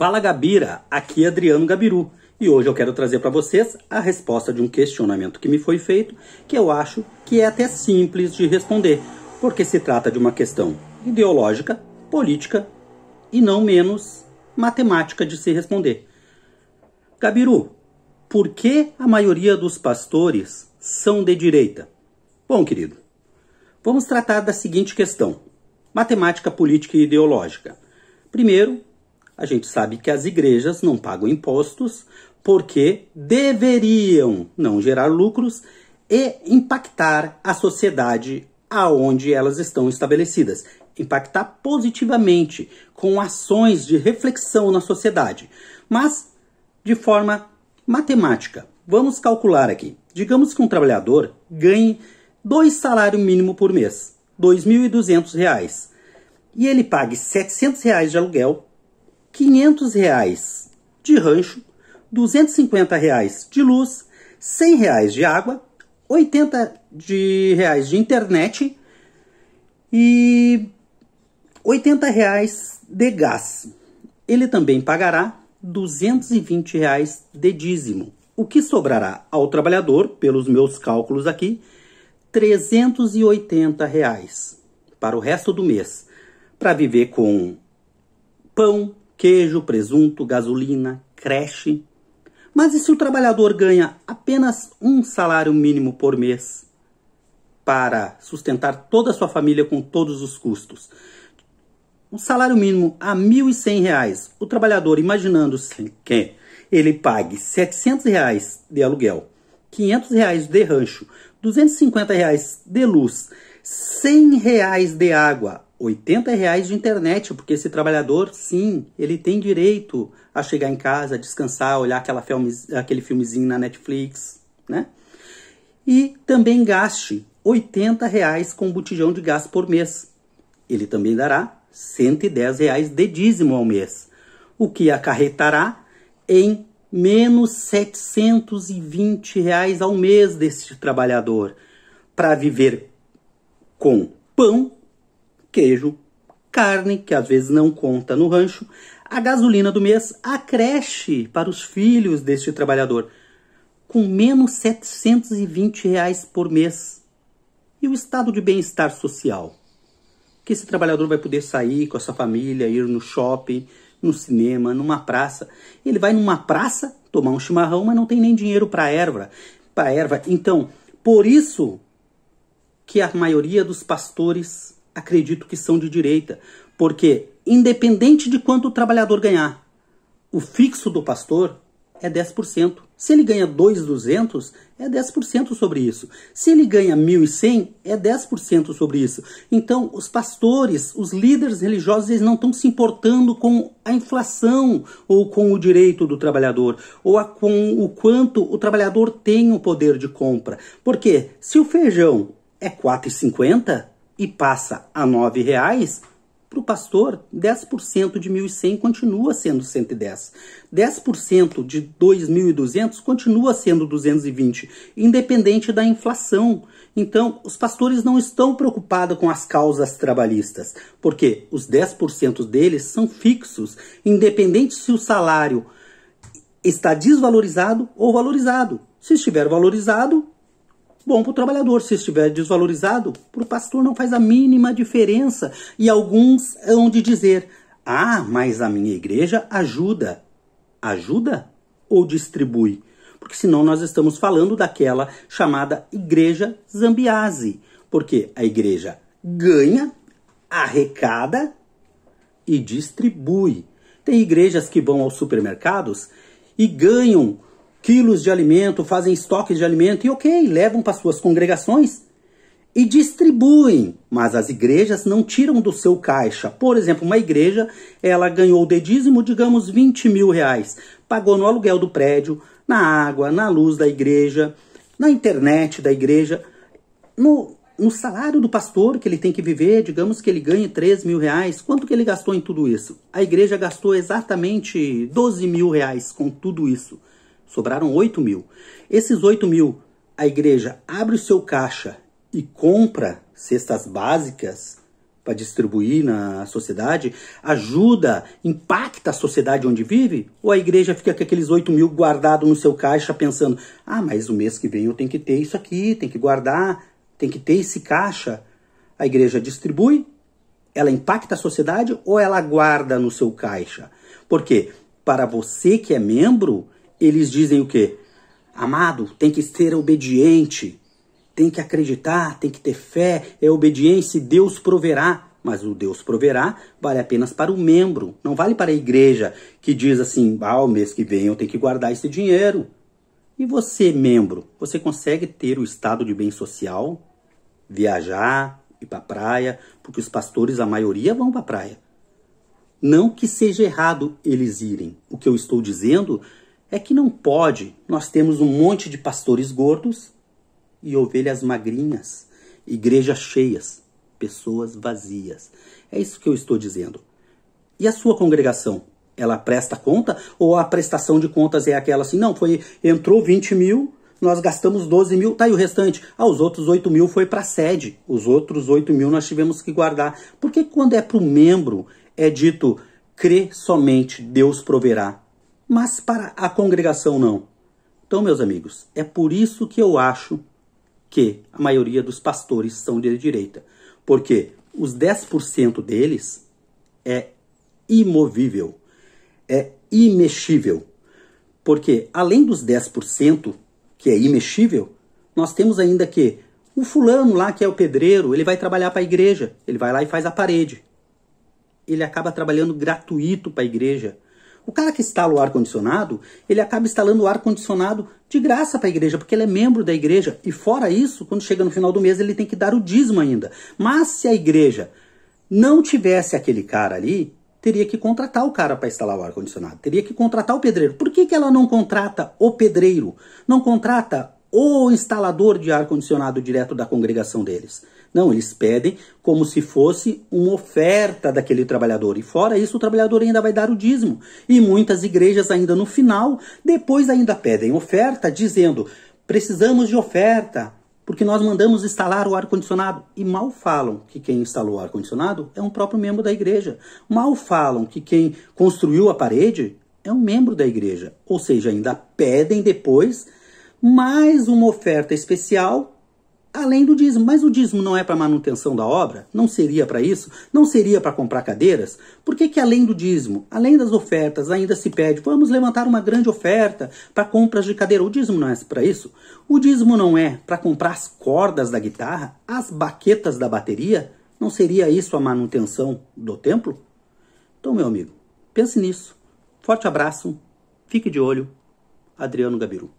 Fala Gabira, aqui é Adriano Gabiru e hoje eu quero trazer para vocês a resposta de um questionamento que me foi feito, que eu acho que é até simples de responder, porque se trata de uma questão ideológica, política e não menos matemática de se responder. Gabiru, por que a maioria dos pastores são de direita? Bom, querido, vamos tratar da seguinte questão: matemática, política e ideológica. Primeiro, a gente sabe que as igrejas não pagam impostos porque deveriam não gerar lucros e impactar a sociedade aonde elas estão estabelecidas. Impactar positivamente, com ações de reflexão na sociedade, mas de forma matemática. Vamos calcular aqui. Digamos que um trabalhador ganhe 2 salários mínimos por mês, R$ 2.200, e ele pague R$ 700 de aluguel, R$ 500 de rancho, R$ 250 de luz, R$ 100 de água, R$ 80 de internet e R$ 80 de gás. Ele também pagará R$ 220 de dízimo, o que sobrará ao trabalhador, pelos meus cálculos aqui, R$ 380 para o resto do mês, para viver com pão, queijo, presunto, gasolina, creche. Mas e se o trabalhador ganha apenas um salário mínimo por mês para sustentar toda a sua família com todos os custos? Um salário mínimo a R$ 1.100. O trabalhador, imaginando-se que ele pague R$ 700 de aluguel, R$ 500 de rancho, R$ 250 de luz, R$ 100 de água, R$ 80 de internet, porque esse trabalhador, sim, ele tem direito a chegar em casa, descansar, olhar aquele filmezinho na Netflix, né? E também gaste R$ 80 com um botijão de gás por mês. Ele também dará R$ 110 de dízimo ao mês, o que acarretará em menos R$ 720 ao mês deste trabalhador, para viver com pão, queijo, carne, que às vezes não conta no rancho, a gasolina do mês, a creche para os filhos deste trabalhador, com menos R$ 720 por mês. E o estado de bem-estar social? Que esse trabalhador vai poder sair com a sua família, ir no shopping, no cinema, numa praça. Ele vai numa praça tomar um chimarrão, mas não tem nem dinheiro para erva. Então, por isso que a maioria dos pastores acredito que são de direita, porque independente de quanto o trabalhador ganhar, o fixo do pastor é 10%. Se ele ganha 2.200, é 10% sobre isso. Se ele ganha 1.100, é 10% sobre isso. Então, os pastores, os líderes religiosos, eles não estão se importando com a inflação ou com o direito do trabalhador, ou com o quanto o trabalhador tem o poder de compra. Porque se o feijão é R$ 4,50 e passa a R$ 9,00, para o pastor, 10% de 1.100 continua sendo 110. 10% de 2.200 continua sendo 220, independente da inflação. Então, os pastores não estão preocupados com as causas trabalhistas, porque os 10% deles são fixos, independente se o salário está desvalorizado ou valorizado. Se estiver valorizado, bom para o trabalhador. Se estiver desvalorizado, para o pastor não faz a mínima diferença. E alguns hão de dizer: ah, mas a minha igreja ajuda. Ajuda ou distribui? Porque senão nós estamos falando daquela chamada igreja Zambiase. Porque a igreja ganha, arrecada e distribui. Tem igrejas que vão aos supermercados e ganham quilos de alimento, fazem estoques de alimento e ok, levam para suas congregações e distribuem. Mas as igrejas não tiram do seu caixa. Por exemplo, uma igreja, ela ganhou de dízimo, digamos, R$ 20.000. Pagou no aluguel do prédio, na água, na luz da igreja, na internet da igreja, no salário do pastor que ele tem que viver, digamos que ele ganhe R$ 3.000. Quanto que ele gastou em tudo isso? A igreja gastou exatamente R$ 12.000 com tudo isso. Sobraram 8.000. Esses 8.000, a igreja abre o seu caixa e compra cestas básicas para distribuir na sociedade, ajuda, impacta a sociedade onde vive? Ou a igreja fica com aqueles 8 mil guardados no seu caixa pensando, ah, mas o mês que vem eu tenho que ter isso aqui, tem que guardar, tem que ter esse caixa. A igreja distribui, ela impacta a sociedade ou ela guarda no seu caixa? Porque para você que é membro, eles dizem o quê? Amado, tem que ser obediente, tem que acreditar, tem que ter fé, é obediência e Deus proverá. Mas o Deus proverá vale apenas para o membro, não vale para a igreja que diz assim, ah, o mês que vem eu tenho que guardar esse dinheiro. E você, membro, você consegue ter o estado de bem social, viajar, ir para a praia, porque os pastores, a maioria, vão para a praia. Não que seja errado eles irem. O que eu estou dizendo é que não pode. Nós temos um monte de pastores gordos e ovelhas magrinhas, igrejas cheias, pessoas vazias. É isso que eu estou dizendo. E a sua congregação? Ela presta conta? Ou a prestação de contas é aquela assim, não, entrou 20 mil, nós gastamos 12 mil, tá, e o restante? Ah, os outros 8 mil foi para a sede, os outros 8 mil nós tivemos que guardar. Porque quando é para o membro, é dito, crê somente, Deus proverá. Mas para a congregação não. Então, meus amigos, é por isso que eu acho que a maioria dos pastores são de direita. Porque os 10% deles é imovível, é imexível. Porque além dos 10% que é imexível, nós temos ainda que o fulano lá que é o pedreiro, ele vai trabalhar para a igreja, ele vai lá e faz a parede. Ele acaba trabalhando gratuito para a igreja. O cara que instala o ar-condicionado, ele acaba instalando o ar-condicionado de graça para a igreja, porque ele é membro da igreja. E fora isso, quando chega no final do mês, ele tem que dar o dízimo ainda. Mas se a igreja não tivesse aquele cara ali, teria que contratar o cara para instalar o ar-condicionado. Teria que contratar o pedreiro. Por que ela não contrata o pedreiro? Não contrata o instalador de ar-condicionado direto da congregação deles? Não, eles pedem como se fosse uma oferta daquele trabalhador. E fora isso, o trabalhador ainda vai dar o dízimo. E muitas igrejas ainda no final, depois ainda pedem oferta, dizendo, precisamos de oferta, porque nós mandamos instalar o ar-condicionado. E mal falam que quem instalou o ar-condicionado é um próprio membro da igreja. Mal falam que quem construiu a parede é um membro da igreja. Ou seja, ainda pedem depois mais uma oferta especial, além do dízimo. Mas o dízimo não é para manutenção da obra? Não seria para isso? Não seria para comprar cadeiras? Por que além do dízimo, além das ofertas, ainda se pede, vamos levantar uma grande oferta para compras de cadeira? O dízimo não é para isso? O dízimo não é para comprar as cordas da guitarra, as baquetas da bateria? Não seria isso a manutenção do templo? Então, meu amigo, pense nisso. Forte abraço, fique de olho. Adriano Gabiru.